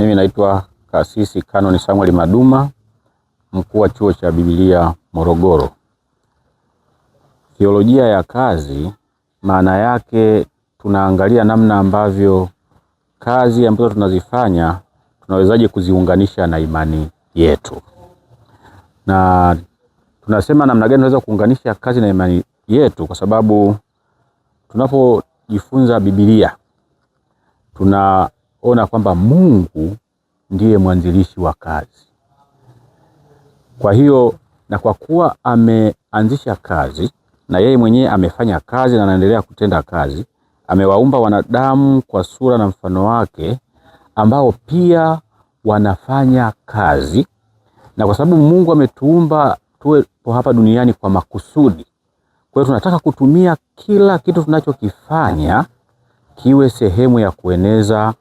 Mimi naitwa Kasisi Canon Samuel Maduma, mkuu wa Chuo cha Biblia Morogoro. Theolojia ya kazi maana yake tunaangalia namna ambavyo kazi ambazo tunazifanya tunawezaje kuziunganisha na imani yetu. Na tunasema namna gani tunaweza kuunganisha kazi na imani yetu, kwa sababu tunapojifunza Biblia tunaona kwamba Mungu ndiye mwanzilishi wa kazi. Kwa hiyo, na kwa kuwa ameanzisha kazi na yeye mwenyewe amefanya kazi na anaendelea kutenda kazi, amewaumba wanadamu kwa sura na mfano wake ambao pia wanafanya kazi. Na kwa sababu Mungu ametuumba tuwe hapa duniani kwa makusudi, kwa hiyo tunataka kutumia kila kitu tunachokifanya kiwe sehemu ya kueneza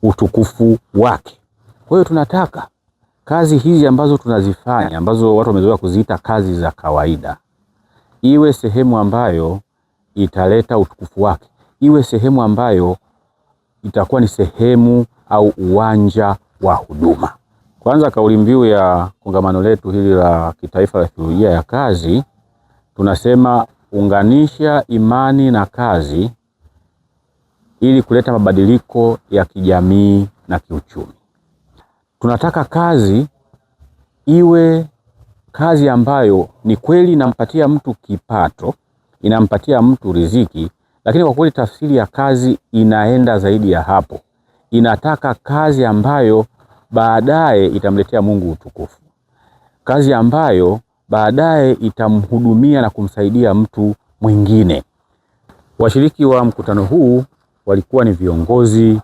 utukufu wake. Kwa hiyo tunataka kazi hizi ambazo tunazifanya, ambazo watu wamezoea kuziita kazi za kawaida, iwe sehemu ambayo italeta utukufu wake, iwe sehemu ambayo itakuwa ni sehemu au uwanja wa huduma. Kwanza, kauli mbiu ya kongamano letu hili la kitaifa la theolojia ya kazi tunasema unganisha imani na kazi ili kuleta mabadiliko ya kijamii na kiuchumi. Tunataka kazi iwe kazi ambayo ni kweli inampatia mtu kipato, inampatia mtu riziki, lakini kwa kweli tafsiri ya kazi inaenda zaidi ya hapo. Inataka kazi ambayo baadaye itamletea Mungu utukufu. Kazi ambayo baadaye itamhudumia na kumsaidia mtu mwingine. Washiriki wa mkutano huu walikuwa ni viongozi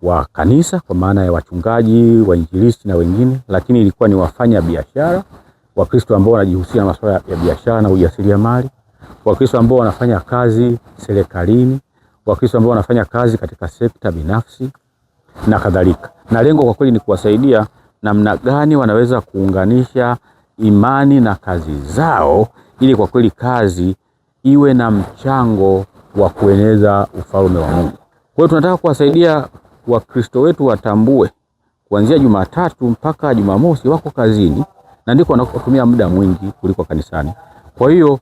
wa kanisa kwa maana ya wachungaji, wainjilisti na wengine, lakini ilikuwa ni wafanya biashara, Wakristo ambao wanajihusisha na masuala ya biashara na ujasiriamali, Wakristo ambao wanafanya kazi serikalini, Wakristo ambao wanafanya kazi katika sekta binafsi na kadhalika. Na lengo kwa kweli ni kuwasaidia namna gani wanaweza kuunganisha imani na kazi zao ili kwa kweli kazi iwe na mchango wa kueneza ufalme wa Mungu. Kwa hiyo tunataka kuwasaidia Wakristo wetu watambue kuanzia Jumatatu mpaka Jumamosi wako kazini na ndiko wanakotumia muda mwingi kuliko kanisani. Kwa hiyo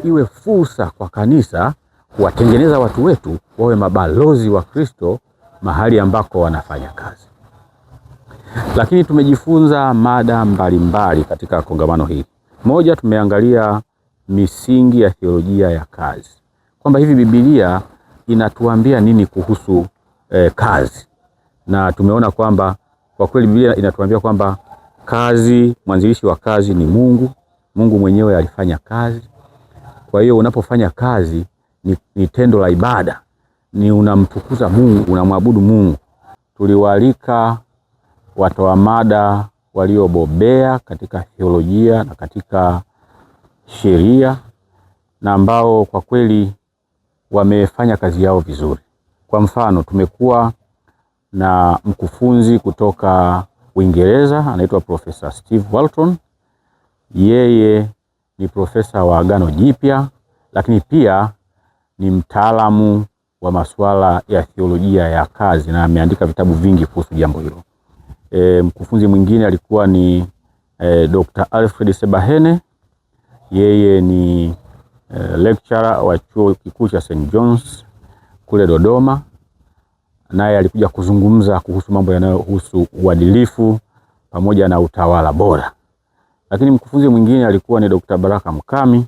iwe fursa kwa kanisa kuwatengeneza watu wetu wawe mabalozi wa Kristo mahali ambako wanafanya kazi. Lakini tumejifunza mada mbalimbali katika kongamano hili. Moja, tumeangalia misingi ya theolojia ya kazi, kwamba hivi Biblia inatuambia nini kuhusu kazi. Na tumeona kwamba kwa kweli Biblia inatuambia kwamba kazi, mwanzilishi wa kazi ni Mungu. Mungu mwenyewe alifanya kazi. Kwa hiyo unapofanya kazi ni tendo la ibada, ni unamtukuza Mungu, unamwabudu Mungu. Tuliwaalika watoa mada waliobobea katika theolojia na katika sheria na ambao kwa kweli wamefanya kazi yao vizuri. Kwa mfano, tumekuwa na mkufunzi kutoka Uingereza anaitwa Profesa Steve Walton. Yeye ni profesa wa Agano Jipya, lakini pia ni mtaalamu wa masuala ya theolojia ya kazi na ameandika vitabu vingi kuhusu jambo hilo. Mkufunzi mwingine alikuwa ni Dr. Alfred Sebahene. Yeye ni lecturer wa Chuo Kikuu cha St. John's kule Dodoma. Naye alikuja kuzungumza kuhusu mambo yanayohusu uadilifu pamoja na utawala bora. Lakini mkufunzi mwingine alikuwa ni Dr. Baraka Mkami.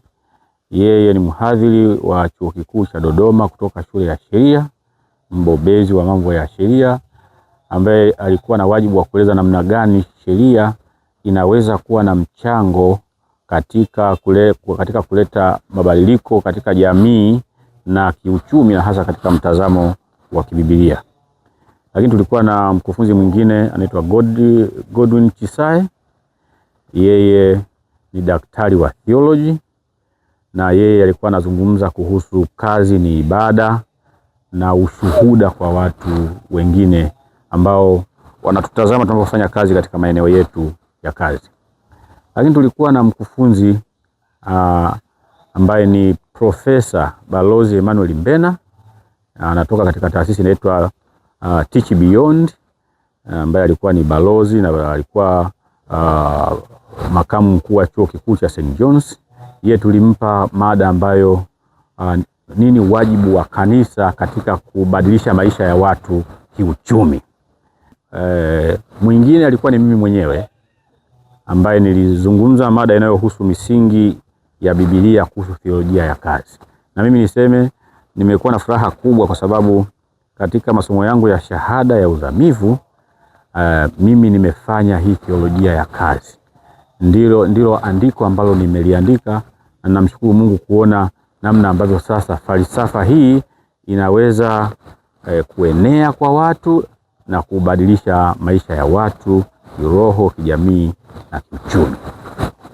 Yeye ni mhadhiri wa Chuo Kikuu cha Dodoma kutoka shule ya sheria, mbobezi wa mambo ya sheria, ambaye alikuwa na wajibu wa kueleza namna gani sheria inaweza kuwa na mchango katika kuleta mabadiliko katika jamii na kiuchumi na hasa katika mtazamo wa kibiblia. Lakini tulikuwa na mkufunzi mwingine anaitwa Godwin Chisae. Yeye ni daktari wa theology na yeye alikuwa anazungumza kuhusu kazi ni ibada na ushuhuda kwa watu wengine ambao wanatutazama tunapofanya kazi katika maeneo yetu ya kazi. Lakini tulikuwa na mkufunzi ambaye ni Profesa Balozi Emmanuel Mbena, anatoka katika taasisi inaitwa Teach Beyond ambaye alikuwa ni balozi na alikuwa makamu mkuu wa chuo kikuu cha St. John's. Yeye tulimpa mada ambayo nini wajibu wa kanisa katika kubadilisha maisha ya watu kiuchumi. Mwingine alikuwa ni mimi mwenyewe ambaye nilizungumza mada inayohusu misingi ya Biblia kuhusu theolojia ya kazi. Na mimi niseme nimekuwa na furaha kubwa kwa sababu katika masomo yangu ya shahada ya uzamivu mimi nimefanya hii theolojia ya kazi. Ndilo andiko ambalo nimeliandika, na namshukuru Mungu kuona namna ambavyo sasa falsafa hii inaweza kuenea kwa watu na kubadilisha maisha ya watu kiroho, kijamii na kiuchumi.